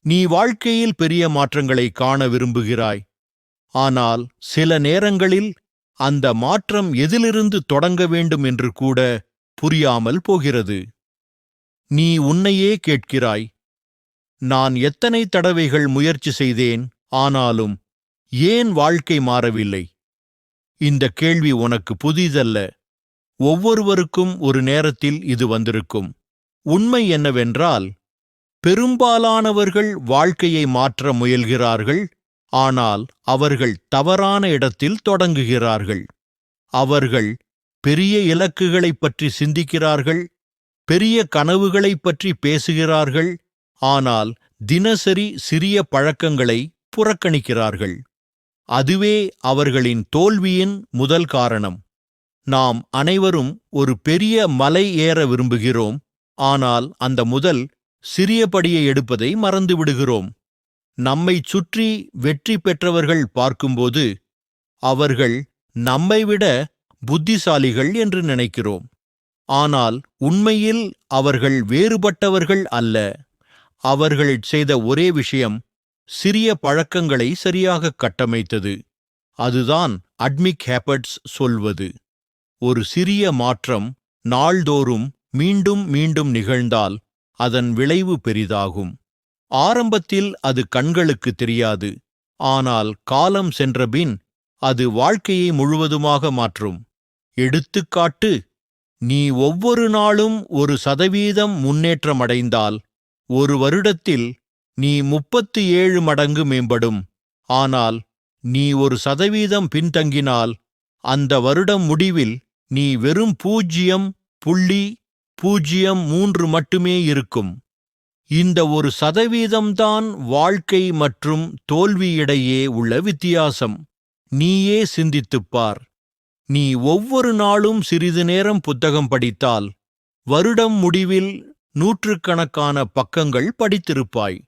நீ வாழ்க்கையில் பெரிய மாற்றங்களை காண விரும்புகிறாய். ஆனால் சில நேரங்களில் அந்த மாற்றம் எதிலிருந்து தொடங்க வேண்டும் என்று கூட புரியாமல் போகிறது. நீ உன்னையே கேட்கிறாய், நான் எத்தனை தடவைகள் முயற்சி செய்தேன், ஆனாலும் ஏன் வாழ்க்கை மாறவில்லை? இந்த கேள்வி உனக்கு புதிதல்ல. ஒவ்வொருவருக்கும் ஒரு நேரத்தில் இது வந்திருக்கும். உண்மை என்னவென்றால், பெரும்பாலானவர்கள் வாழ்க்கையை மாற்ற முயல்கிறார்கள், ஆனால் அவர்கள் தவறான இடத்தில் தொடங்குகிறார்கள். அவர்கள் பெரிய இலக்குகளைப் பற்றி சிந்திக்கிறார்கள், பெரிய கனவுகளைப் பற்றி பேசுகிறார்கள், ஆனால் தினசரி சிறிய பழக்கங்களை புறக்கணிக்கிறார்கள். அதுவே அவர்களின் தோல்வியின் முதல் காரணம். நாம் அனைவரும் ஒரு பெரிய மலை ஏற விரும்புகிறோம், ஆனால் அந்த முதல் சிறிய படியை எடுப்பதை மறந்துவிடுகிறோம். நம்மைச் சுற்றி வெற்றி பெற்றவர்கள் பார்க்கும்போது அவர்கள் நம்மைவிட புத்திசாலிகள் என்று நினைக்கிறோம். ஆனால் உண்மையில் அவர்கள் வேறுபட்டவர்கள் அல்ல. அவர்கள் செய்த ஒரே விஷயம் சிறிய பழக்கங்களை சரியாக கட்டமைத்தது. அதுதான் அட்மிக் ஹேபிட்ஸ் சொல்வது. ஒரு சிறிய மாற்றம் நாள்தோறும் மீண்டும் மீண்டும் நிகழ்ந்தால் அதன் விளைவு பெரிதாகும். ஆரம்பத்தில் அது கண்களுக்கு தெரியாது, ஆனால் காலம் சென்றபின் அது வாழ்க்கையை முழுவதுமாக மாற்றும். எடுத்துக்காட்டு, நீ ஒவ்வொரு நாளும் 1% முன்னேற்றமடைந்தால் ஒரு வருடத்தில் நீ 37 மடங்கு மேம்படும். ஆனால் நீ 1% பின்தங்கினால் அந்த வருடம் முடிவில் நீ வெறும் 0.03 மட்டுமே இருக்கும். இந்த 1% தான் வாழ்க்கை மற்றும் தோல்வியிடையே உள்ள வித்தியாசம். நீயே சிந்தித்துப்பார். நீ ஒவ்வொரு நாளும் சிறிது நேரம் புத்தகம் படித்தால் வருடம் முடிவில் நூற்றுக்கணக்கான பக்கங்கள் படித்திருப்பாய்.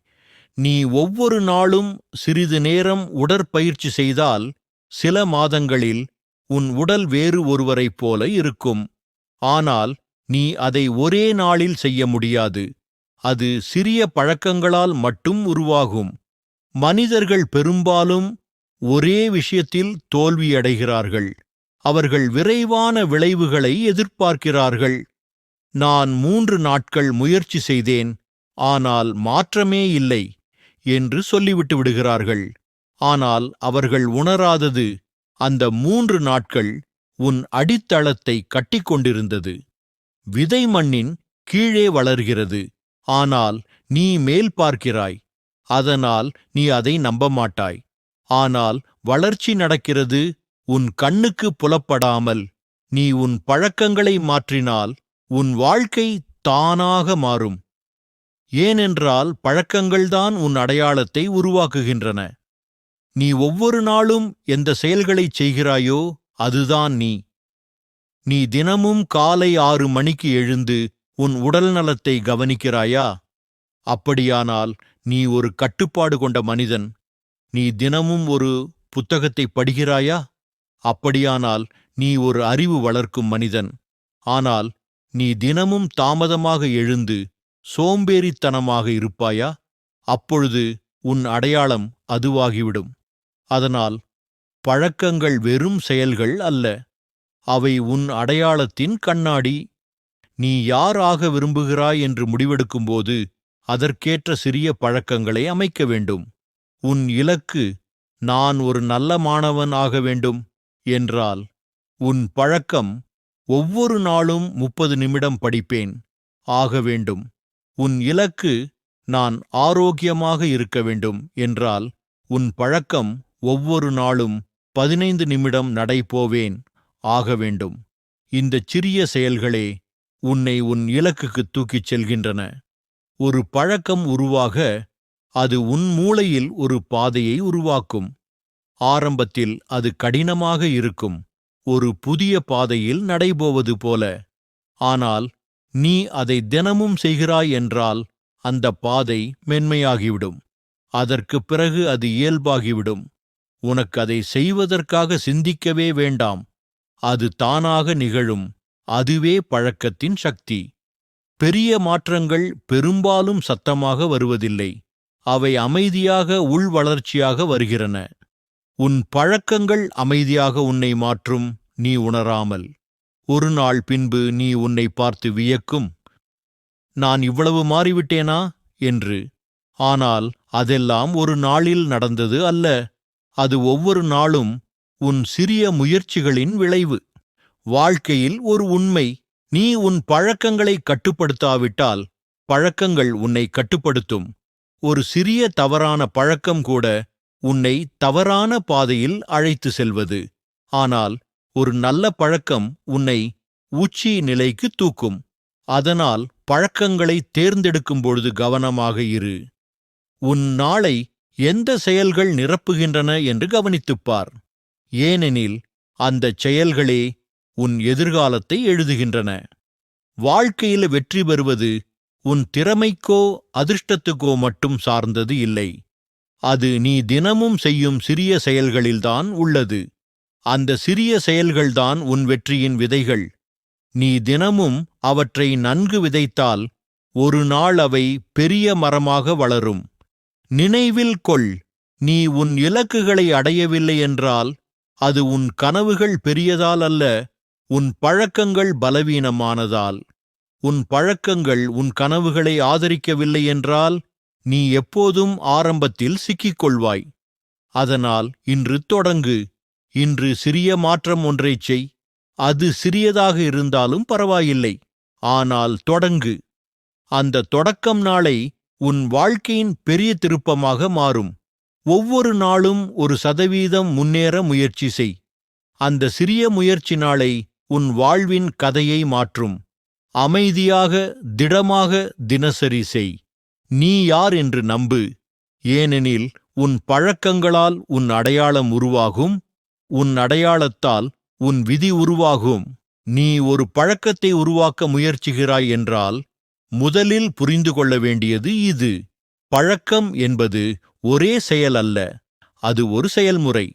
நீ ஒவ்வொரு நாளும் சிறிது நேரம் உடற்பயிற்சி செய்தால் சில மாதங்களில் உன் உடல் வேறு ஒருவரைப் போல இருக்கும். ஆனால் நீ அதை ஒரே நாளில் செய்ய முடியாது. அது சிறிய பழக்கங்களால் மட்டும் உருவாகும். மனிதர்கள் பெரும்பாலும் ஒரே விஷயத்தில் தோல்வியடைகிறார்கள். அவர்கள் விரைவான விளைவுகளை எதிர்பார்க்கிறார்கள். நான் 3 நாட்கள் முயற்சி செய்தேன், ஆனால் மாற்றமே இல்லை என்று சொல்லிவிட்டு விடுகிறார்கள். ஆனால் அவர்கள் உணராதது, அந்த 3 நாட்கள் உன் அடித்தளத்தை கட்டிக்கொண்டிருந்தது. விதை மண்ணின் கீழே வளர்கிறது, ஆனால் நீ மேல் பார்க்கிறாய். அதனால் நீ அதை நம்பமாட்டாய். ஆனால் வளர்ச்சி நடக்கிறது உன் கண்ணுக்கு புலப்படாமல். நீ உன் பழக்கங்களை மாற்றினால் உன் வாழ்க்கை தானாக மாறும். ஏனென்றால் பழக்கங்கள்தான் உன் அடையாளத்தை உருவாக்குகின்றன. நீ ஒவ்வொரு நாளும் எந்த செயல்களைச் செய்கிறாயோ அதுதான் நீ. நீ தினமும் காலை 6 மணிக்கு எழுந்து உன் உடல்நலத்தை கவனிக்கிறாயா? அப்படியானால் நீ ஒரு கட்டுப்பாடு கொண்ட மனிதன். நீ தினமும் ஒரு புத்தகத்தை படிக்கிறாயா? அப்படியானால் நீ ஒரு அறிவு வளர்க்கும் மனிதன். ஆனால் நீ தினமும் தாமதமாக எழுந்து சோம்பேறித்தனமாக இருப்பாயா? அப்பொழுது உன் அடையாளம் அதுவாகிவிடும். அதனால் பழக்கங்கள் வெறும் செயல்கள் அல்ல, அவை உன் அடையாளத்தின் கண்ணாடி. நீ யார் ஆக விரும்புகிறாய் என்று முடிவெடுக்கும்போது அதற்கேற்ற சிறிய பழக்கங்களை அமைக்க வேண்டும். உன் இலக்கு நான் ஒரு நல்ல மாணவன் ஆக வேண்டும் என்றால் உன் பழக்கம் ஒவ்வொரு நாளும் 30 நிமிடம் படிப்பேன் ஆக வேண்டும். உன் இலக்கு நான் ஆரோக்கியமாக இருக்க வேண்டும் என்றால் உன் பழக்கம் ஒவ்வொரு நாளும் 15 நிமிடம் நடைபோவேன் ஆக வேண்டும். இந்தச் சிறிய செயல்களே உன்னை உன் இலக்குக்கு தூக்கிச் செல்கின்றன. ஒரு பழக்கம் உருவாக அது உன் மூளையில் ஒரு பாதையை உருவாக்கும். ஆரம்பத்தில் அது கடினமாக இருக்கும், ஒரு புதிய பாதையில் நடைபோவது போல. ஆனால் நீ அதை தினமும் செய்கிறாய் என்றால் அந்த பாதை மென்மையாகிவிடும். அதற்குப் பிறகு அது இயல்பாகிவிடும். உனக்கு அதை செய்வதற்காக சிந்திக்கவே வேண்டாம். அது தானாக நிகழும். அதுவே பழக்கத்தின் சக்தி. பெரிய மாற்றங்கள் பெரும்பாலும் சத்தமாக வருவதில்லை. அவை அமைதியாக உள்வளர்ச்சியாக வருகிறன. உன் பழக்கங்கள் அமைதியாக உன்னை மாற்றும், நீ உணராமல். ஒரு நாள் பின்பு நீ உன்னை பார்த்து வியக்கும், நான் இவ்வளவு மாறிவிட்டேனா என்று. ஆனால் அதெல்லாம் ஒரு நாளில் நடந்தது அல்ல. அது ஒவ்வொரு நாளும் உன் சிறிய முயற்சிகளின் விளைவு. வாழ்க்கையில் ஒரு உண்மை: நீ உன் பழக்கங்களை கட்டுப்படுத்தாவிட்டால் பழக்கங்கள் உன்னை கட்டுப்படுத்தும். ஒரு சிறிய தவறான பழக்கம் கூட உன்னை தவறான பாதையில் அழைத்து செல்வது. ஆனால் ஒரு நல்ல பழக்கம் உன்னை உச்சி நிலைக்கு தூக்கும். அதனால் பழக்கங்களை தேர்ந்தெடுக்கும் பொழுது கவனமாக இரு. உன் நாளை எந்த செயல்கள் நிரப்புகின்றன என்று கவனித்துப்பார். ஏனெனில் அந்தச் செயல்களே உன் எதிர்காலத்தை எழுதுகின்றன. வாழ்க்கையில் வெற்றி பெறுவது உன் திறமைக்கோ அதிர்ஷ்டத்துக்கோ மட்டும் சார்ந்தது இல்லை. அது நீ தினமும் செய்யும் சிறிய செயல்களில்தான் உள்ளது. அந்த சிறிய செயல்கள்தான் உன் வெற்றியின் விதைகள். நீ தினமும் அவற்றை நன்கு விதைத்தால் ஒரு நாள் அவை பெரிய மரமாக வளரும். நினைவில் கொள், நீ உன் இலக்குகளை அடையவில்லை என்றால் அது உன் கனவுகள் பெரியதால் அல்ல, உன் பழக்கங்கள் பலவீனமானதால். உன் பழக்கங்கள் உன் கனவுகளை ஆதரிக்கவில்லை என்றால் நீ எப்போதும் ஆரம்பத்தில் சிக்கிக்கொள்வாய். அதனால் இன்று தொடங்கு. இன்று சிறிய மாற்றம் ஒன்றைச் செய். அது சிறியதாக இருந்தாலும் பரவாயில்லை, ஆனால் தொடங்கு. அந்த தொடக்கம் நாளை உன் வாழ்க்கையின் பெரிய திருப்பமாக மாறும். ஒவ்வொரு நாளும் 1% முன்னேற முயற்சி செய். அந்த சிறிய முயற்சி நாளை உன் வாழ்வின் கதையை மாற்றும். அமைதியாக, திடமாக தினசரி செய். நீ யார் என்று நம்பு. ஏனெனில் உன் பழக்கங்களால் உன் அடையாளம் உருவாகும். உன் அடையாளத்தால் உன் விதி உருவாகும். நீ ஒரு பழக்கத்தை உருவாக்க முயற்சிக்கிறாய் என்றால் முதலில் புரிந்து கொள்ள வேண்டியது இது: பழக்கம் என்பது ஒரே செயல் அல்ல, அது ஒரு செயல்முறை.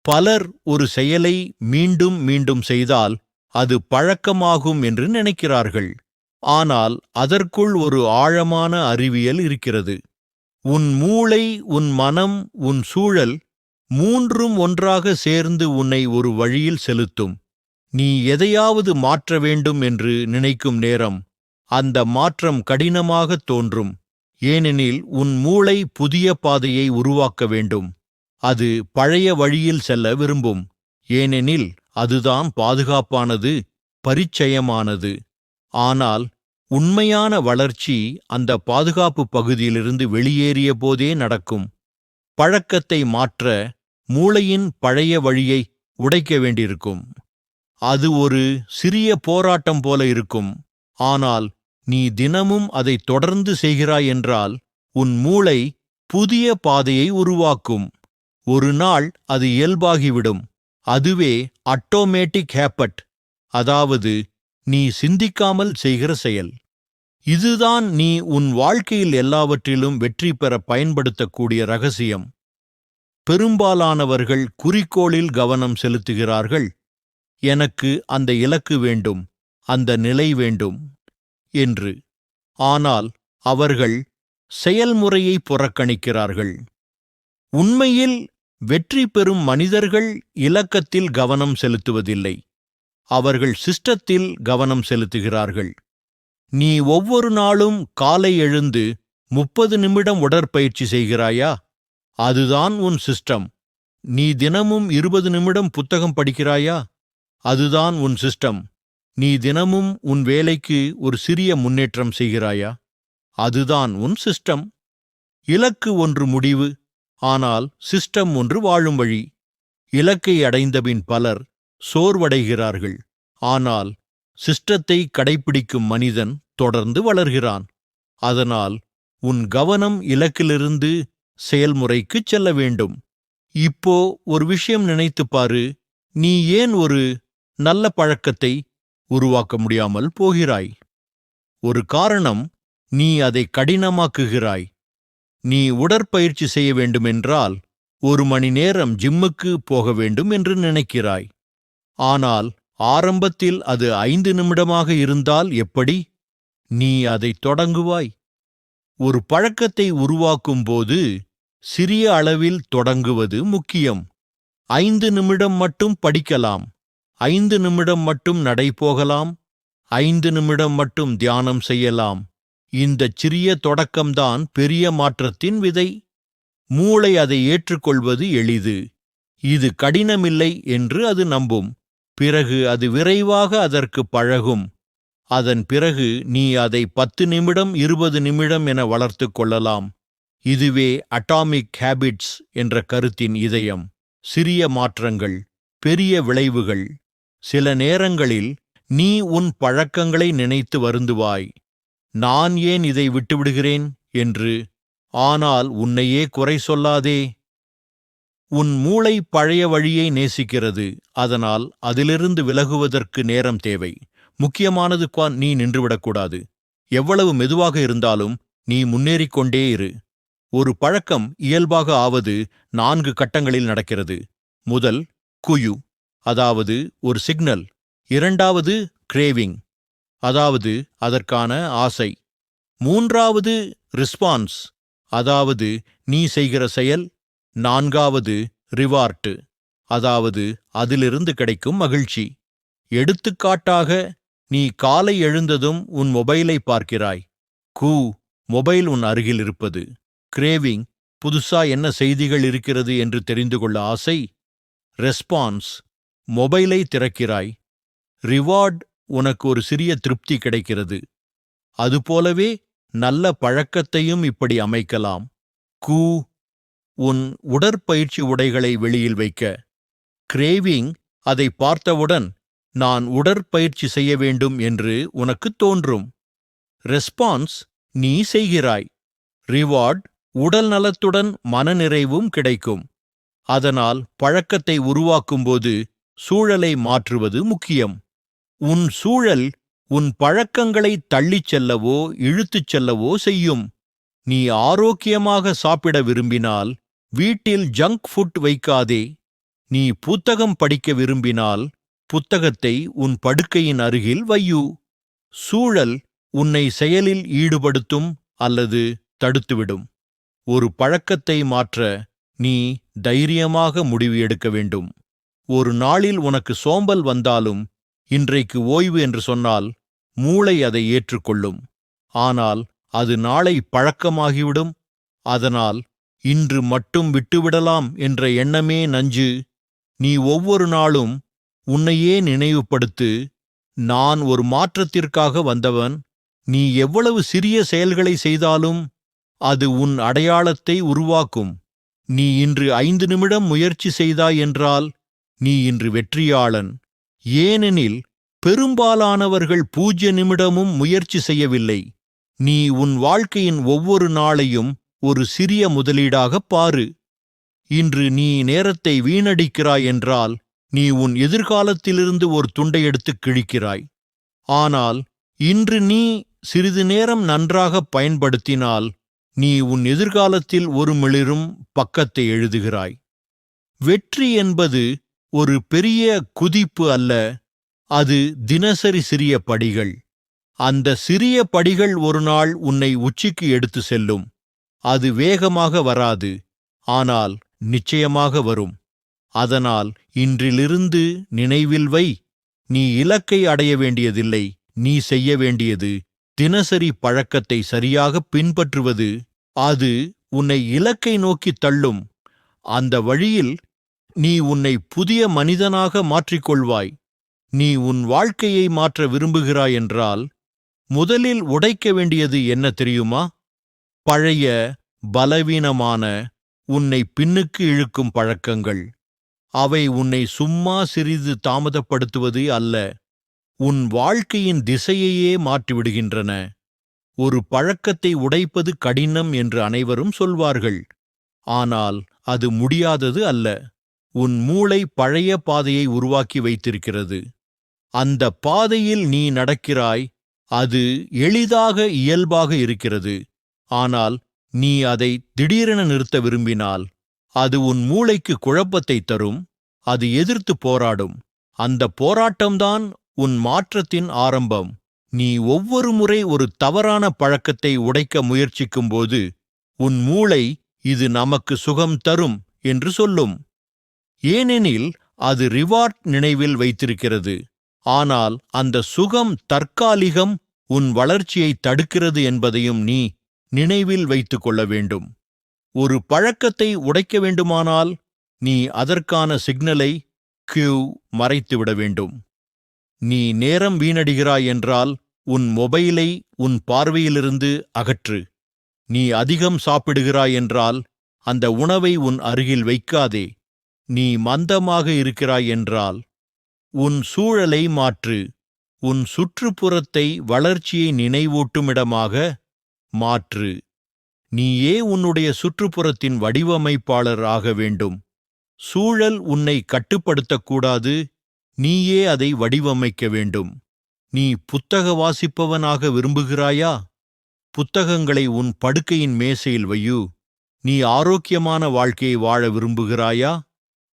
பலர் ஒரு செயலை மீண்டும் மீண்டும் செய்தால் அது பழக்கமாகும் என்று நினைக்கிறார்கள். ஆனால் அதற்குள் ஒரு ஆழமான அறிவியல் இருக்கிறது. உன் மூளை, உன் மனம், உன் சூழல் மூன்றும் ஒன்றாக சேர்ந்து உன்னை ஒரு வழியில் செலுத்தும். நீ எதையாவது மாற்ற வேண்டும் என்று நினைக்கும் நேரம் அந்த மாற்றம் கடினமாகத் தோன்றும். ஏனெனில் உன் மூளை புதிய பாதையை உருவாக்க வேண்டும். அது பழைய வழியில் செல்ல விரும்பும். ஏனெனில் அதுதான் பாதுகாப்பானது, பரிச்சயமானது. ஆனால் உண்மையான வளர்ச்சி அந்த பாதுகாப்பு பகுதியிலிருந்து வெளியேறிய போதே நடக்கும். பழக்கத்தை மாற்ற மூளையின் பழைய வழியை உடைக்க வேண்டியிருக்கும். அது ஒரு சிறிய போராட்டம் போல இருக்கும். ஆனால் நீ தினமும் அதை தொடர்ந்து செய்கிறாய் என்றால் உன் மூளை புதிய பாதையை உருவாக்கும். ஒரு நாள் அது இயல்பாகிவிடும். அதுவே ஆட்டோமேட்டிக் ஹேபிட், அதாவது நீ சிந்திக்காமல் செய்கிற செயல். இதுதான் நீ உன் வாழ்க்கையில் எல்லாவற்றிலும் வெற்றி பெற பயன்படுத்தக்கூடிய ரகசியம். பெரும்பாலானவர்கள் குறிக்கோளில் கவனம் செலுத்துகிறார்கள். எனக்கு அந்த இலக்கு வேண்டும், அந்த நிலை வேண்டும் என்று. ஆனால் அவர்கள் செயல்முறையை புறக்கணிக்கிறார்கள். உண்மையில் வெற்றி பெறும் மனிதர்கள் இலக்கத்தில் கவனம் செலுத்துவதில்லை, அவர்கள் சிஸ்டத்தில் கவனம் செலுத்துகிறார்கள். நீ ஒவ்வொரு நாளும் காலை எழுந்து 30 நிமிடம் உடற்பயிற்சி செய்கிறாயா? அதுதான் உன் சிஸ்டம். நீ தினமும் 20 நிமிடம் புத்தகம் படிக்கிறாயா? அதுதான் உன் சிஸ்டம். நீ தினமும் உன் வேலைக்கு ஒரு சிறிய முன்னேற்றம் செய்கிறாயா? அதுதான் உன் சிஸ்டம். இலக்கு ஒன்று முடிவு, ஆனால் சிஸ்டம் ஒன்று வாழும் வழி. இலக்கை அடைந்தபின் பலர் சோர்வடைகிறார்கள். ஆனால் சிஸ்டத்தை கடைப்பிடிக்கும் மனிதன் தொடர்ந்து வளர்கிறான். அதனால் உன் கவனம் இலக்கிலிருந்து செயல்முறைக்குச் செல்ல வேண்டும். இப்போ ஒரு விஷயம் நினைத்துப் பாரு. நீ ஏன் ஒரு நல்ல பழக்கத்தை உருவாக்க முடியாமல் போகிறாய்? ஒரு காரணம், நீ அதை கடினமாக்குகிறாய். நீ உடற்பயிற்சி செய்ய வேண்டுமென்றால் 1 மணி நேரம் ஜிம்முக்கு போக வேண்டும் என்று நினைக்கிறாய். ஆனால் ஆரம்பத்தில் அது 5 நிமிடமாக இருந்தால் எப்படி? நீ அதைத் தொடங்குவாய். ஒரு பழக்கத்தை உருவாக்கும் போது சிறிய அளவில் தொடங்குவது முக்கியம். 5 நிமிடம் மட்டும் படிக்கலாம், 5 நிமிடம் மட்டும் நடைபோகலாம், 5 நிமிடம் மட்டும் தியானம் செய்யலாம். இந்தச் சிறிய தொடக்கம்தான் பெரிய மாற்றத்தின் விதை. மூளை அதை ஏற்றுக்கொள்வது எளிது. இது கடினமில்லை என்று அது நம்பும். பிறகு அது விரைவாக அதற்கு பழகும். அதன் பிறகு நீ அதை 10 நிமிடம் 20 நிமிடம் என வளர்த்துக் கொள்ளலாம். இதுவே அட்டாமிக் ஹேபிட்ஸ் என்ற கருத்தின் இதயம். சிறிய மாற்றங்கள், பெரிய விளைவுகள். சில நேரங்களில் நீ உன் பழக்கங்களை நினைத்து வருந்துவாய். நான் ஏன் இதை விட்டுவிடுகிறேன் என்று. ஆனால் உன்னையே குறை சொல்லாதே. உன் மூளை பழைய வழியை நேசிக்கிறது. அதனால் அதிலிருந்து விலகுவதற்கு நேரம் தேவை. முக்கியமானது நீ நின்றுவிடக்கூடாது. எவ்வளவு மெதுவாக இருந்தாலும் நீ முன்னேறிக்கொண்டே இரு. ஒரு பழக்கம் இயல்பாக ஆவது 4 கட்டங்களில் நடக்கிறது. முதல் குயு, அதாவது ஒரு சிக்னல். இரண்டாவது கிரேவிங், அதாவது அதற்கான ஆசை. மூன்றாவது ரிஸ்பான்ஸ், அதாவது நீ செய்கிற செயல். நான்காவது ரிவார்ட், அதாவது அதிலிருந்து கிடைக்கும் மகிழ்ச்சி. எடுத்துக்காட்டாக, நீ காலை எழுந்ததும் உன் மொபைலை பார்க்கிறாய். மொபைல் உன் அருகில் இருப்பது. கிரேவிங், புதுசா என்ன செய்திகள் இருக்கிறது என்று தெரிந்து கொள்ள ஆசை. ரெஸ்பான்ஸ், மொபைலை திறக்கிறாய். ரிவார்ட், உனக்கு ஒரு சிறிய திருப்தி கிடைக்கிறது. அதுபோலவே நல்ல பழக்கத்தையும் இப்படி அமைக்கலாம். உன் உடற்பயிற்சி உடைகளை வெளியில் வைக்க. கிரேவிங், அதை பார்த்தவுடன் நான் உடற்பயிற்சி செய்ய வேண்டும் என்று உனக்கு தோன்றும். ரெஸ்பான்ஸ், நீ செய்கிறாய். ரிவார்ட், உடல் நலத்துடன் மனநிறைவும் கிடைக்கும். அதனால் பழக்கத்தை உருவாக்கும்போது சூழலை மாற்றுவது முக்கியம். உன் சூழல் உன் பழக்கங்களை தள்ளிச் செல்லவோ இழுத்துச் செல்லவோ செய்யும். நீ ஆரோக்கியமாக சாப்பிட விரும்பினால் வீட்டில் ஜங்க் ஃபுட் வைக்காதே. நீ புத்தகம் படிக்க விரும்பினால் புத்தகத்தை உன் படுக்கையின் அருகில் வையு. சூழல் உன்னை செயலில் ஈடுபடுத்தும் அல்லது தடுத்துவிடும். ஒரு பழக்கத்தை மாற்ற நீ தைரியமாக முடிவு எடுக்க வேண்டும். ஒரு நாளில் உனக்கு சோம்பல் வந்தாலும் இன்றைக்கு ஓய்வு என்று சொன்னால் மூளை அதை ஏற்றுக்கொள்ளும். ஆனால் அது நாளை பழக்கமாகிவிடும். அதனால் இன்று மட்டும் விட்டுவிடலாம் என்ற எண்ணமே நஞ்சு. நீ ஒவ்வொரு நாளும் உன்னையே நினைவுபடுத்து, நான் ஒரு மாற்றத்திற்காக வந்தவன். நீ எவ்வளவு சிறிய செயல்களை செய்தாலும் அது உன் அடையாளத்தை உருவாக்கும். நீ இன்று 5 நிமிடம் முயற்சி செய்தாய் என்றால் நீ இன்று வெற்றியாளன். ஏனெனில் பெரும்பாலானவர்கள் 0 நிமிடமும் முயற்சி செய்யவில்லை. நீ உன் வாழ்க்கையின் ஒவ்வொரு நாளையும் ஒரு சிறிய முதலீடாகப் பாரு. இன்று நீ நேரத்தை வீணடிக்கிறாய் என்றால் நீ உன் எதிர்காலத்திலிருந்து ஒரு துண்டை எடுத்துக் கிழிக்கிறாய். ஆனால் இன்று நீ சிறிது நேரம் நன்றாகப் பயன்படுத்தினால் நீ உன் எதிர்காலத்தில் ஒரு மிளிரும் பக்கத்தை எழுதுகிறாய். வெற்றி என்பது ஒரு பெரிய குதிப்பு அல்ல, அது தினசரி சிறிய படிகள். அந்த சிறிய படிகள் ஒரு நாள் உன்னை உச்சிக்கு எடுத்து செல்லும். அது வேகமாக வராது, ஆனால் நிச்சயமாக வரும். அதனால் இன்றிலிருந்து நினைவில் வை, நீ இலக்கை அடைய வேண்டியதில்லை. நீ செய்ய வேண்டியது தினசரி பழக்கத்தை சரியாக பின்பற்றுவது. அது உன்னை இலக்கை நோக்கித் தள்ளும். அந்த வழியில் நீ உன்னை புதிய மனிதனாக மாற்றிக்கொள்வாய். நீ உன் வாழ்க்கையை மாற்ற விரும்புகிறாய் என்றால் முதலில் உடைக்க வேண்டியது என்ன தெரியுமா? பழைய, பலவீனமான, உன்னை பின்னுக்கு இழுக்கும் பழக்கங்கள். அவை உன்னை சும்மா சிறிது தாமதப்படுத்துவது அல்ல, உன் வாழ்க்கையின் திசையையே மாற்றிவிடுகின்றன. ஒரு பழக்கத்தை உடைப்பது கடினம் என்று அனைவரும் சொல்வார்கள். ஆனால் அது முடியாதது அல்ல. உன் மூளை பழைய பாதையை உருவாக்கி வைத்திருக்கிறது. அந்த பாதையில் நீ நடக்கிறாய். அது எளிதாக, இயல்பாக இருக்கிறது. ஆனால் நீ அதை திடீரென நிறுத்த விரும்பினால் அது உன் மூளைக்கு குழப்பத்தை தரும். அது எதிர்த்து போராடும். அந்த போராட்டம்தான் உன் மாற்றத்தின் ஆரம்பம். நீ ஒவ்வொரு முறை ஒரு தவறான பழக்கத்தை உடைக்க முயற்சிக்கும்போது உன் மூளை இது நமக்கு சுகம் தரும் என்று சொல்லும். ஏனெனில் அது ரிவார்ட் நினைவில் வைத்திருக்கிறது. ஆனால் அந்த சுகம் தற்காலிகம், உன் வளர்ச்சியை தடுக்கிறது என்பதையும் நீ நினைவில் வைத்துக் கொள்ள வேண்டும். ஒரு பழக்கத்தை உடைக்க வேண்டுமானால் நீ அதற்கான சிக்னலை மறைத்துவிட வேண்டும். நீ நேரம் வீணடிகிறாய் என்றால் உன் மொபைலை உன் பார்வையிலிருந்து அகற்று. நீ அதிகம் சாப்பிடுகிறாய் என்றால் அந்த உணவை உன் அருகில் வைக்காதே. நீ மந்தமாக இருக்கிறாய் என்றால் உன் சூழலை மாற்று. உன் சுற்றுப்புறத்தை வளர்ச்சியை நினைவூட்டும் இடமாக மாற்று. நீயே உன்னுடைய சுற்றுப்புறத்தின் வடிவமைப்பாளர் ஆக வேண்டும். சூழல் உன்னை கட்டுப்படுத்தக்கூடாது, நீயே அதை வடிவமைக்க வேண்டும். நீ புத்தக வாசிப்பவனாக விரும்புகிறாயா? புத்தகங்களை உன் படுக்கையின் மேசையில் வையு. நீ ஆரோக்கியமான வாழ்க்கையை வாழ விரும்புகிறாயா?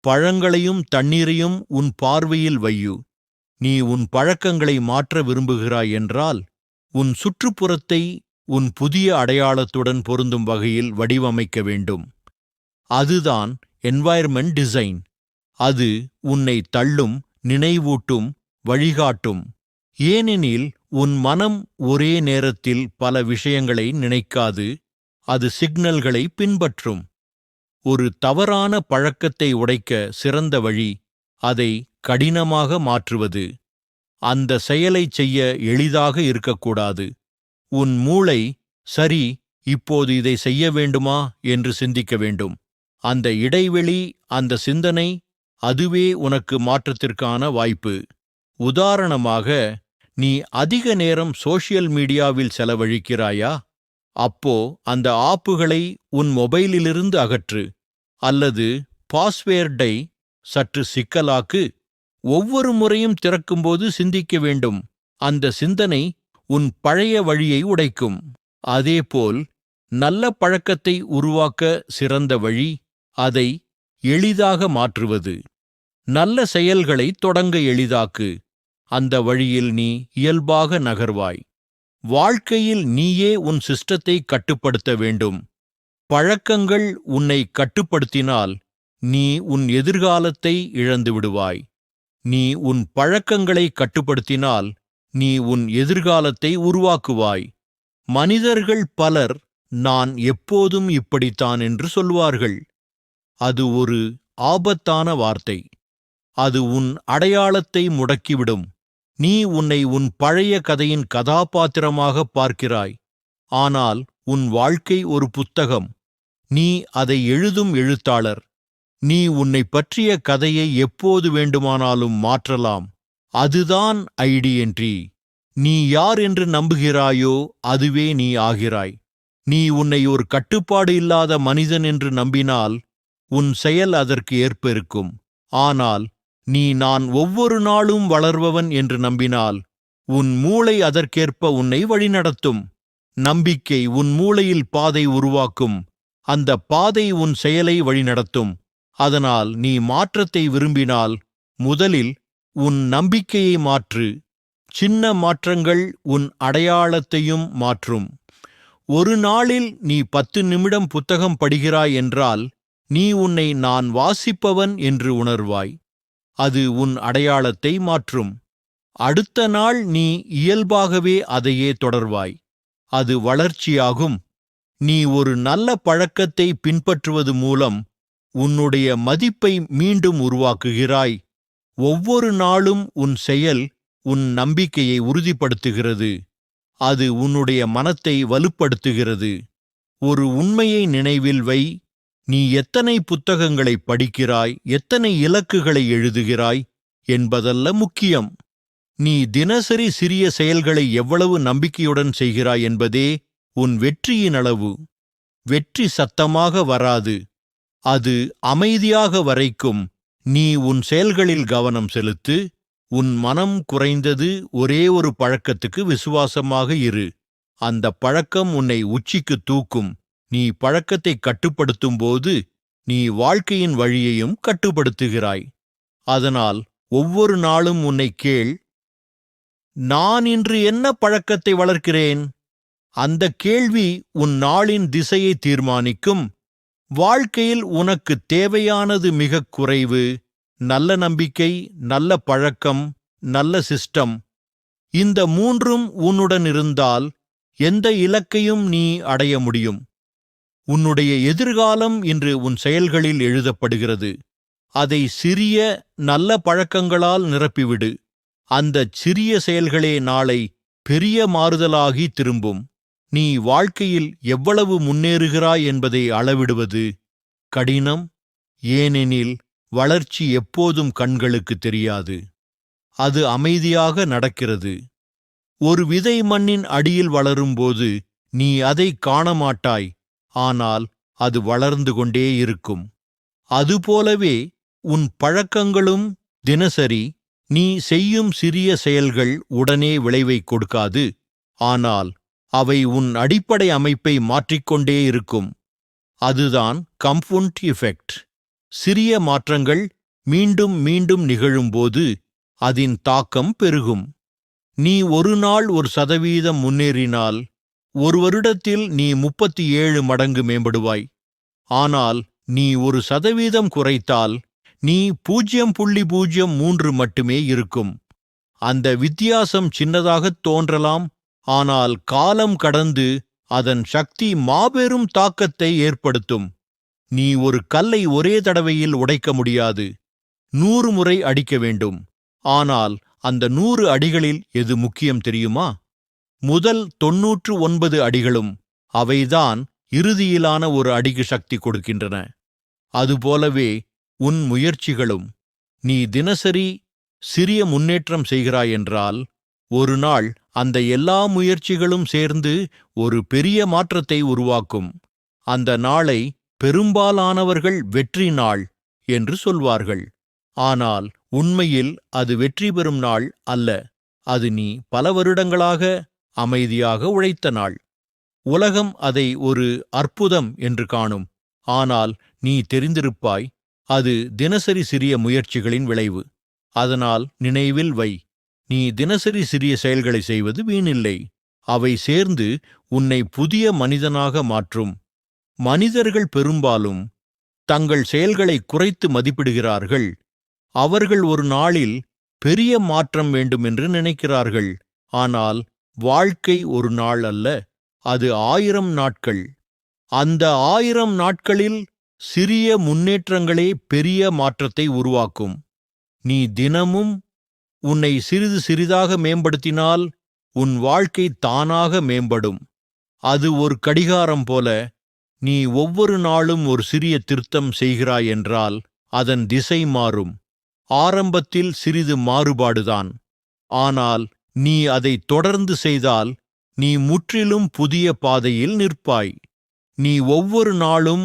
பழங்களையும் தண்ணீரையும் உன் பார்வையில் வையு. நீ உன் பழக்கங்களை மாற்ற விரும்புகிறாய் என்றால் உன் சுற்றுப்புறத்தை உன் புதிய அடையாளத்துடன் பொருந்தும் வகையில் வடிவமைக்க வேண்டும். அதுதான் என்வாயர்மெண்ட் டிசைன். அது உன்னை தள்ளும், நினைவூட்டும், வழிகாட்டும். ஏனெனில் உன் மனம் ஒரே நேரத்தில் பல விஷயங்களை நினைக்காது, அது சிக்னல்களை பின்பற்றும். ஒரு தவறான பழக்கத்தை உடைக்க சிறந்த வழி அதை கடினமாக மாற்றுவது. அந்த செயலைச் செய்ய எளிதாக இருக்கக்கூடாது. உன் மூளை, சரி, இப்போது இதை செய்ய வேண்டுமா என்று சிந்திக்க வேண்டும். அந்த இடைவெளி, அந்த சிந்தனை, அதுவே உனக்கு மாற்றத்திற்கான வாய்ப்பு. உதாரணமாக, நீ அதிக நேரம் சோஷியல் மீடியாவில் செலவழிக்கிறாயா? அப்போ அந்த ஆப்புகளை உன் மொபைலிலிருந்து அகற்று. அல்லது பாஸ்வேர்டை சற்று சிக்கலாக்கு. ஒவ்வொரு முறையும் திறக்கும்போது சிந்திக்க வேண்டும். அந்த சிந்தனை உன் பழைய வழியை உடைக்கும். அதேபோல் நல்ல பழக்கத்தை உருவாக்க சிறந்த வழி அதை எளிதாக மாற்றுவது. நல்ல செயல்களை தொடங்க எளிதாக்கு. அந்த வழியில் நீ இயல்பாக நகர்வாய். வாழ்க்கையில் நீயே உன் சிஸ்டத்தை கட்டுப்படுத்த வேண்டும். பழக்கங்கள் உன்னை கட்டுப்படுத்தினால் நீ உன் எதிர்காலத்தை இழந்து விடுவாய். நீ உன் பழக்கங்களை கட்டுப்படுத்தினால் நீ உன் எதிர்காலத்தை உருவாக்குவாய். மனிதர்கள் பலர் நான் எப்போதும் இப்படித்தான் என்று சொல்வார்கள். அது ஒரு ஆபத்தான வார்த்தை. அது உன் அடையாளத்தை முடக்கிவிடும். நீ உன்னை உன் பழைய கதையின் கதாபாத்திரமாக பார்க்கிறாய். ஆனால் உன் வாழ்க்கை ஒரு புத்தகம். நீ அதை எழுதும் எழுத்தாளர். நீ உன்னை பற்றிய கதையை எப்போது வேண்டுமானாலும் மாற்றலாம். அதுதான் ஐடென்டிட்டி. நீ யார் என்று நம்புகிறாயோ அதுவே நீ ஆகிறாய். நீ உன்னை ஒரு கட்டுப்பாடு இல்லாத மனிதன் என்று நம்பினால் உன் செயல் அதற்கு ஏற்ப இருக்கும். ஆனால் நீ நான் ஒவ்வொரு நாளும் வளர்பவன் என்று நம்பினால் உன் மூளை அதற்கேற்ப உன்னை வழிநடத்தும். நம்பிக்கை உன் மூளையில் பாதை உருவாக்கும். அந்த பாதை உன் செயலை வழிநடத்தும். அதனால் நீ மாற்றத்தை விரும்பினால் முதலில் உன் நம்பிக்கையை மாற்று. சின்ன மாற்றங்கள் உன் அடையாளத்தையும் மாற்றும். ஒரு நாளில் நீ 10 நிமிடம் புத்தகம் படிக்கிறாய் என்றால் நீ உன்னை நான் வாசிப்பவன் என்று உணர்வாய். அது உன் அடையாளத்தை மாற்றும். அடுத்த நாள் நீ இயல்பாகவே அதையே தொடர்வாய். அது வளர்ச்சியாகும். நீ ஒரு நல்ல பழக்கத்தை பின்பற்றுவது மூலம் உன்னுடைய மதிப்பை மீண்டும் உருவாக்குகிறாய். ஒவ்வொரு நாளும் உன் செயல் உன் நம்பிக்கையை உறுதிப்படுத்துகிறது. அது உன்னுடைய மனத்தை வலுப்படுத்துகிறது. ஒரு உண்மையை நினைவில் வை. நீ எத்தனை புத்தகங்களை படிக்கிறாய், எத்தனை இலக்குகளை எழுதுகிறாய் என்பதல்ல முக்கியம். நீ தினசரி சிறிய செயல்களை எவ்வளவு நம்பிக்கையுடன் செய்கிறாய் என்பதே உன் வெற்றியின் அளவு. வெற்றி சத்தமாக வராது. அது அமைதியாக வரைக்கும் நீ உன் செயல்களில் கவனம் செலுத்து. உன் மனம் குறைந்தது ஒரே ஒரு பழக்கத்துக்கு விசுவாசமாக இரு. அந்த பழக்கம் உன்னை உச்சிக்கு தூக்கும். நீ பழக்கத்தை கட்டுப்படுத்தும்போது நீ வாழ்க்கையின் வழியையும் கட்டுப்படுத்துகிறாய். அதனால் ஒவ்வொரு நாளும் உன்னை கேள், நான் இன்று என்ன பழக்கத்தை வளர்க்கிறேன்? அந்த கேள்வி உன் நாளின் திசையை தீர்மானிக்கும். வாழ்க்கையில் உனக்கு தேவையானது மிகக் குறைவு: நல்ல நம்பிக்கை, நல்ல பழக்கம், நல்ல சிஸ்டம். இந்த மூன்றும் உன்னுடன் இருந்தால் எந்த இலக்கையும் நீ அடைய முடியும். உன்னுடைய எதிர்காலம் இன்று உன் செயல்களில் எழுதப்படுகிறது. அதை சிறிய நல்ல பழக்கங்களால் நிரப்பிவிடு. அந்தச் சிறிய செயல்களே நாளை பெரிய மாறுதலாகி திரும்பும். நீ வாழ்க்கையில் எவ்வளவு முன்னேறுகிறாய் என்பதை அளவிடுவது கடினம். ஏனெனில் வளர்ச்சி எப்போதும் கண்களுக்கு தெரியாது. அது அமைதியாக நடக்கிறது. ஒரு விதை மண்ணின் அடியில் வளரும்போது நீ அதை காணமாட்டாய், ஆனால் அது வளர்ந்து கொண்டே இருக்கும். அதுபோலவே உன் பழக்கங்களும் தினசரி நீ செய்யும் சிறிய செயல்கள் உடனே விளைவை கொடுக்காது, ஆனால் அவை உன் அடிப்படை அமைப்பை மாற்றிக்கொண்டே இருக்கும். அதுதான் கம்பவுண்ட் எஃபெக்ட். சிறிய மாற்றங்கள் மீண்டும் மீண்டும் நிகழும்போது அதன் தாக்கம் பெருகும். நீ ஒரு நாள் 1% முன்னேறினால் 1 வருடத்தில் நீ 37 மடங்கு மேம்படுவாய். ஆனால் நீ 1% குறைத்தால் நீ 0.03 மட்டுமே இருக்கும். அந்த வித்தியாசம் சின்னதாகத் தோன்றலாம், ஆனால் காலம் கடந்து அதன் சக்தி மாபெரும் தாக்கத்தை ஏற்படுத்தும். நீ ஒரு கல்லை ஒரே தடவையில் உடைக்க முடியாது. 100 முறை அடிக்க வேண்டும். ஆனால் அந்த 100 அடிகளில் எது முக்கியம் தெரியுமா? முதல் 99 அடிகளும். அவைதான் இறுதியிலான ஒரு அடிக்கு சக்தி கொடுக்கின்றன. அதுபோலவே உன் முயற்சிகளும். நீ தினசரி சிறிய முன்னேற்றம் செய்கிறாயென்றால் ஒரு நாள் அந்த எல்லா முயற்சிகளும் சேர்ந்து ஒரு பெரிய மாற்றத்தை உருவாக்கும். அந்த நாளை பெரும்பாலானவர்கள் வெற்றி நாள் என்று சொல்வார்கள். ஆனால் உண்மையில் அது வெற்றி பெறும் நாள் அல்ல. அது நீ பல வருடங்களாக அமைதியாக உழைத்த நாள். உலகம் அதை ஒரு அற்புதம் என்று காணும். ஆனால் நீ தெரிந்திருப்பாய், அது தினசரி சிறிய முயற்சிகளின் விளைவு. அதனால் நினைவில் வை, நீ தினசரி சிறிய செயல்களை செய்வது வீணில்லை. அவை சேர்ந்து உன்னை புதிய மனிதனாக மாற்றும். மனிதர்கள் பெரும்பாலும் தங்கள் செயல்களை குறைத்து மதிப்பிடுகிறார்கள். அவர்கள் ஒரு நாளில் பெரிய மாற்றம் வேண்டுமென்று நினைக்கிறார்கள். ஆனால் வாழ்க்கை ஒரு நாள் அல்ல, அது 1000 நாட்கள். அந்த 1000 நாட்களில் சிறிய முன்னேற்றங்களே பெரிய மாற்றத்தை உருவாக்கும். நீ தினமும் உன்னை சிறிது சிறிதாக மேம்படுத்தினால் உன் வாழ்க்கை தானாக மேம்படும். அது ஒரு கடிகாரம் போல. நீ ஒவ்வொரு நாளும் ஒரு சிறிய திருத்தம் செய்கிறாய் என்றால் அதன் திசை மாறும். ஆரம்பத்தில் சிறிது மாறுபாடுதான், ஆனால் நீ அதை தொடர்ந்து செய்தால் நீ முற்றிலும் புதிய பாதையில் நிற்பாய். நீ ஒவ்வொரு நாளும்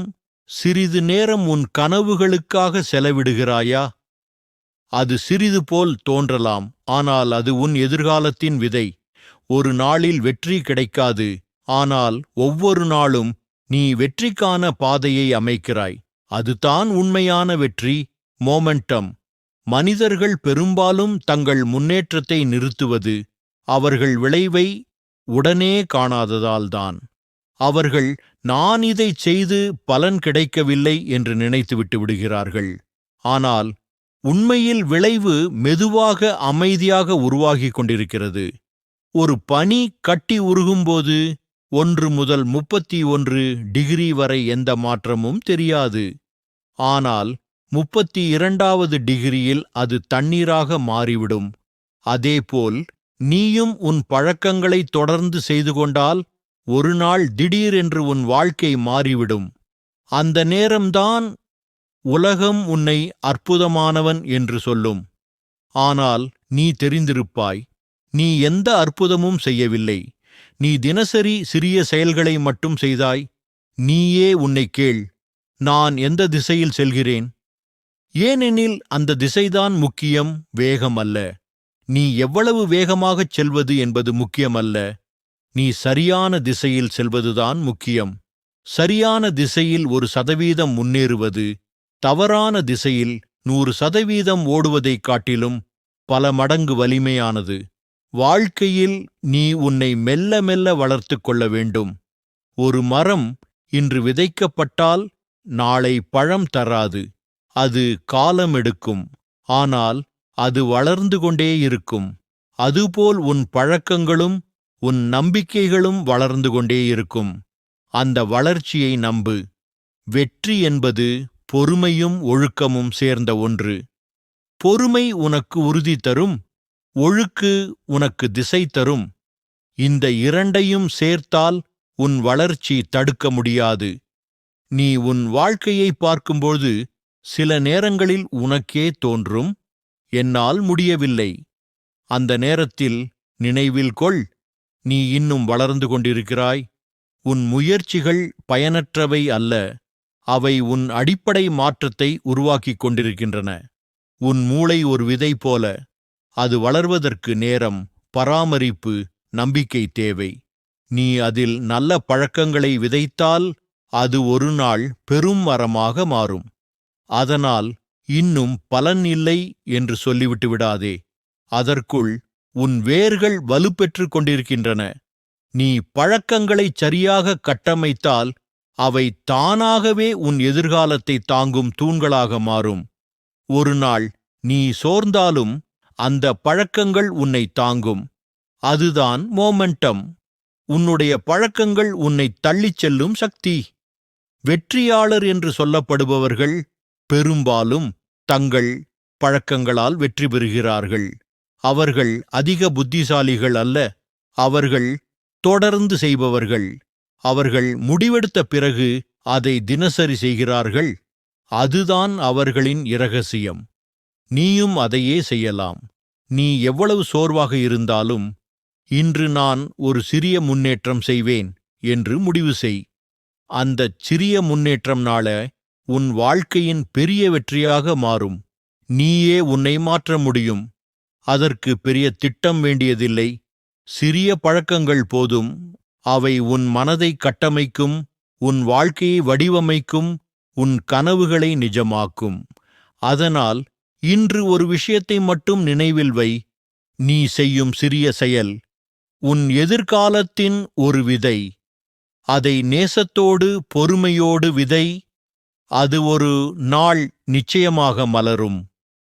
சிறிது நேரம் உன் கனவுகளுக்காக செலவிடுகிறாயா? அது சிறிது போல் தோன்றலாம், ஆனால் அது உன் எதிர்காலத்தின் விதை. ஒரு நாளில் வெற்றி கிடைக்காது, ஆனால் ஒவ்வொரு நாளும் நீ வெற்றிக்கான பாதையை அமைக்கிறாய். அதுதான் உண்மையான வெற்றி, மொமெண்டம். மனிதர்கள் பெரும்பாலும் தங்கள் முன்னேற்றத்தை நிறுத்துவது அவர்கள் விளைவை உடனே காணாததால்தான். அவர்கள் நான் இதைச் செய்து பலன் கிடைக்கவில்லை என்று நினைத்துவிட்டு விடுகிறார்கள். ஆனால் உண்மையில் விளைவு மெதுவாக அமைதியாக உருவாகிக் கொண்டிருக்கிறது. ஒரு பனி கட்டி உருகும்போது 1 முதல் 31 டிகிரி வரை எந்த மாற்றமும் தெரியாது. ஆனால் 32வது டிகிரியில் அது தண்ணீராக மாறிவிடும். அதேபோல் நீயும் உன் பழக்கங்களை தொடர்ந்து செய்து கொண்டால் ஒரு நாள் திடீரென்று உன் வாழ்க்கை மாறிவிடும். அந்த நேரம்தான் உலகம் உன்னை அற்புதமானவன் என்று சொல்லும். ஆனால் நீ தெரிந்திருப்பாய், நீ எந்த அற்புதமும் செய்யவில்லை. நீ தினசரி சிறிய செயல்களை மட்டும் செய்தாய். நீயே உன்னை கேள், நான் எந்த திசையில் செல்கிறேன்? ஏனெனில் அந்த திசைதான் முக்கியம், வேகம் அல்ல. நீ எவ்வளவு வேகமாகச் செல்வது என்பது முக்கியமல்ல. நீ சரியான திசையில் செல்வதுதான் முக்கியம். சரியான திசையில் 1% முன்னேறுவது தவறான திசையில் 100% ஓடுவதைக் காட்டிலும் பல மடங்கு வலிமையானது. வாழ்க்கையில் நீ உன்னை மெல்ல மெல்ல வளர்த்துக் கொள்ள வேண்டும். ஒரு மரம் இன்று விதைக்கப்பட்டால் நாளை பழம் தராது. அது காலம் எடுக்கும். ஆனால் அது வளர்ந்து கொண்டே இருக்கும். அதுபோல் உன் பழக்கங்களும் உன் நம்பிக்கைகளும் வளர்ந்து கொண்டே இருக்கும். அந்த வளர்ச்சியை நம்பு. வெற்றி என்பது பொறுமையும் ஒழுக்கமும் சேர்ந்த ஒன்று. பொறுமை உனக்கு உறுதி தரும், ஒழுக்கு உனக்கு திசை தரும். இந்த இரண்டையும் சேர்த்தால் உன் வளர்ச்சி தடுக்க முடியாது. நீ உன் வாழ்க்கையை பார்க்கும்போது சில நேரங்களில் உனக்கே தோன்றும், என்னால் முடியவில்லை. அந்த நேரத்தில் நினைவில் கொள், நீ இன்னும் வளர்ந்து கொண்டிருக்கிறாய். உன் முயற்சிகள் பயனற்றவை அல்ல, அவை உன் அடிப்படை மாற்றத்தை உருவாக்கிக் கொண்டிருக்கின்றன. உன் மூளை ஒரு விதை போல, அது வளர்வதற்கு நேரம், பராமரிப்பு, நம்பிக்கை தேவை. நீ அதில் நல்ல பழக்கங்களை விதைத்தால் அது ஒரு நாள் பெரும் மரமாக மாறும். அதனால் இன்னும் பலன் இல்லை என்று சொல்லிவிட்டு விடாதே. அதற்குள் உன் வேர்கள் வலுப்பெற்றுக் கொண்டிருக்கின்றன. நீ பழக்கங்களைச் சரியாக கட்டமைத்தால் அவை தானாகவே உன் எதிர்காலத்தை தாங்கும் தூண்களாக மாறும். ஒரு நாள் நீ சோர்ந்தாலும் அந்த பழக்கங்கள் உன்னை தாங்கும். அதுதான் மோமெண்டம். உன்னுடைய பழக்கங்கள் உன்னை தள்ளிச் செல்லும் சக்தி. வெற்றியாளர் என்று சொல்லப்படுபவர்கள் பெரும்பாலும் தங்கள் பழக்கங்களால் வெற்றி பெறுகிறார்கள். அவர்கள் அதிக புத்திசாலிகள் அல்ல, அவர்கள் தொடர்ந்து செய்பவர்கள். அவர்கள் முடிவெடுத்த பிறகு அதை தினசரி செய்கிறார்கள். அதுதான் அவர்களின் இரகசியம். நீயும் அதையே செய்யலாம். நீ எவ்வளவு சோர்வாக இருந்தாலும், இன்று நான் ஒரு சிறிய முன்னேற்றம் செய்வேன் என்று முடிவு செய். அந்தச் சிறிய முன்னேற்றம் நாள உன் வாழ்க்கையின் பெரிய வெற்றியாக மாறும். நீயே உன்னை மாற்ற முடியும். அதற்கு பெரிய திட்டம் வேண்டியதில்லை. சிறிய பழக்கங்கள் போதும். அவை உன் மனதை கட்டமைக்கும், உன் வாழ்க்கையை வடிவமைக்கும், உன் கனவுகளை நிஜமாக்கும். அதனால் இன்று ஒரு விஷயத்தை மட்டும் நினைவில் வை. நீ செய்யும் சிறிய செயல் உன் எதிர்காலத்தின் ஒரு விதை. அதை நேசத்தோடு பொறுமையோடு விதை. அது ஒரு நாள் நிச்சயமாக மலரும்.